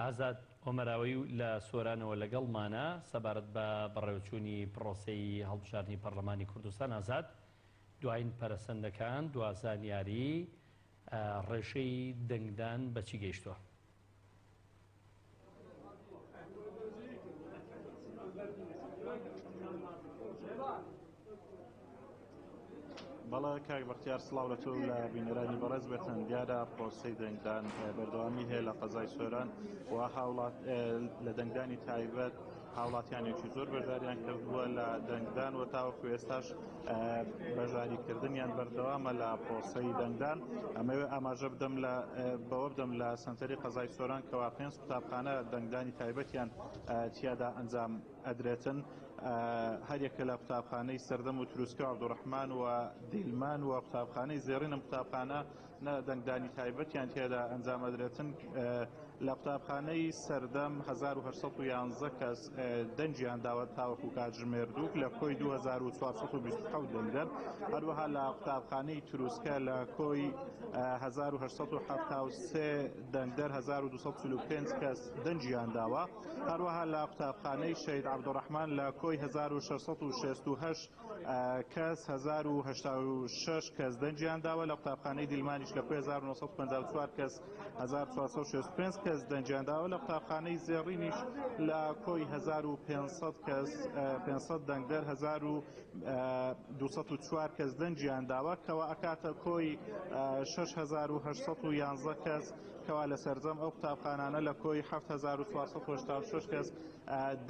ئازاد ئۆمەراوی لە سۆرانەوە لەگەڵمانە سەبارەت بە بەڕێوەچوونی پرۆسەی هەڵبژاردننی پەرلەمانی کوردستان. ئازاد دوایین پەرەسەندەکان دوازانیاری ڕێژەی دەنگدان بەچی گەیشتووە؟ بەڵێ کاک بەختیار سڵاو لە تۆ لە بینەرانی بەڕێز بێتن. دیارە پرۆسەی دەنگدان بەردەوامی هەیە لە قەزای سۆران و هاوڵات لە دەنگدانی تایبەت هاوڵاتیانێکی زۆر بەشداریان کردووە لە دەنگدان و تاوەکو ئێستاش بەشداریکردنیان بەردەوامە لە پرۆسەی دەنگدان. ئەمەوێ ئاماژە بەوە بدەم لە سەنتەری قەزای سۆران کەوا 5 قوتابخانە دەنگدانی تایبەتیان تیادا ئەنجام ئەدرێتن. هەرێکە لە قوتابخانەی سەردەم و تروسکە و عەبدوڕەحمان و دیلمان و قوتابخانەی زێڕینم قوتابخانە دەنگدانی تایبەتیان تێدا ئەنجام ئەدرێتن. لە قوتابخانەی سەردەم 1811 کەس دەنجیان داوە تاوەکو کاتژمێردووک لە کۆی 2427 دەنگدەر. هەروەها لە قوتابخانەی تروسکە لە کۆی 1873 دەنگدەر 1245 کەس دەنجیان داوە. هەروەها لە قوتابخانەی شەید عەبدوڕەحمان لە کۆی 1668 کەس 1086 کەس دەنجیان داوە. لە قوتابخانەی دیلمانیش لە کۆی 1954 کەس 1465 کەس دەنجیان داوە. لە قوتابخانەی زێڕینیش لە کۆی 1500 کەس 500 دەنگدەر 1204 کەس دەنجیان داوە کەوا ئەکاتە کۆی 6811 کەس کەوا لە سەرجەم ئەو قوتابخانانە لە کۆی 7486 کەس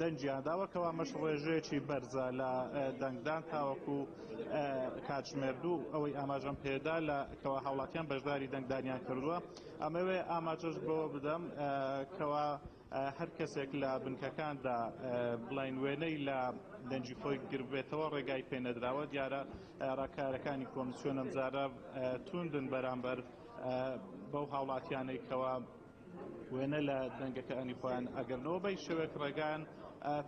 دەنجیان داوە کەوا مەش ڕێژەیەکی بەرزە لە دەنگدان تاوەکو کاتژمێردوو ئەوەی ئاماژەم پێدا لە کەوا هاوڵاتیان بەشداری دەنگدانیان کردووە. ئەمەوێ ئاماژەش بەوە بدەم کەوا هەر کەسێک لە بنکەکاندا بڵین وێنەی لە دەنجی خۆی گربێتەوە ڕێگای پێ نەدراوە. دیارە ڕاکارەکانی کۆمیسیۆن ئەمجارە توندن بەرامبەر بەو هاوڵاتیانەی کەوا وێنە لە دەنگەکانی خۆیان ئەگەرنەوە بەی شێوەیەک ڕێگان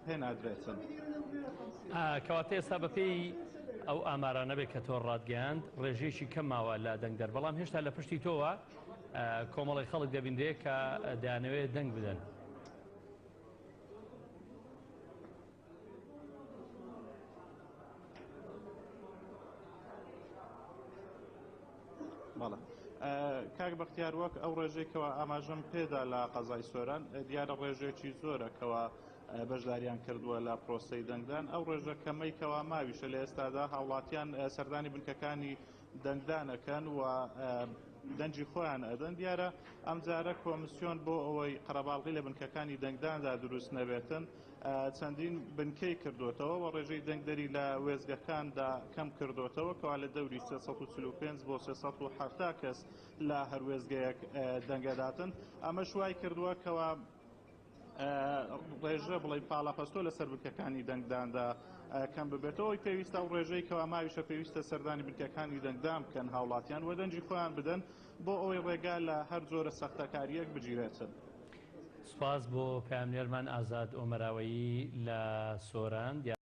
پێ نادرێتن. کەواتە ئێستا بەپێی ئەو ئامارانە بێت کە تۆ ڕادگەیاند ڕێژەیەکی کەم ماوە لە دەنگدەر، بەڵام هێشتا لە پشتی تۆوە کۆمەڵی خەڵک دەبیندێ کە دەیانەوێت دەنگ بدەن. بەڵێ کاک بەختیار وەک ئەو ڕێژێکەوە ئاماژەم پێدا لە قەزای سۆران دیارە ڕێژێکی زۆرەکەوە بەشداریان کردووە لە پرۆسەی دەنگدان. ئەو ڕێژە کەمەی کەوا ماویشە لە ئێستادا هاوڵاتیان سەردانی بنکەکانی دەنگدانەکەن و دەنجی خۆیان ئەدەن. دیارە ئەمجارە کۆمیسیۆن بۆ ئەوەی قەرەباڵغی لە بنکەکانی دەنگداندا دروست نەبێتن چەندین بنکەی کردوتەوە و ڕێژەی دەنگدەری لە وێزگەکاندا کەم کردوتەوە کەوا لە دەوری 345 بۆ 370 کەس لە هەر وێزگەیەک دەنگەداتن. ئەمە شوای کردووە کەوا ڕێژە بڵێ پاڵەپەستۆ لەسەر بنکەکانی دەنگداندا کەم ببێتەوەی پێویستە ئەو ڕێژەی کەوا ماویشە پێویستە سەردانی بنکەکانی دەنگدان بکەن هاوڵاتیان و دەنجی خۆیان بدەن بۆ ئەوەی ڕێگا لە هەر جۆرە سەختەکاریەک بگیرێتن. سوپاس بۆ پامنێرمان ئازاد ئۆمەراوی لە سۆران.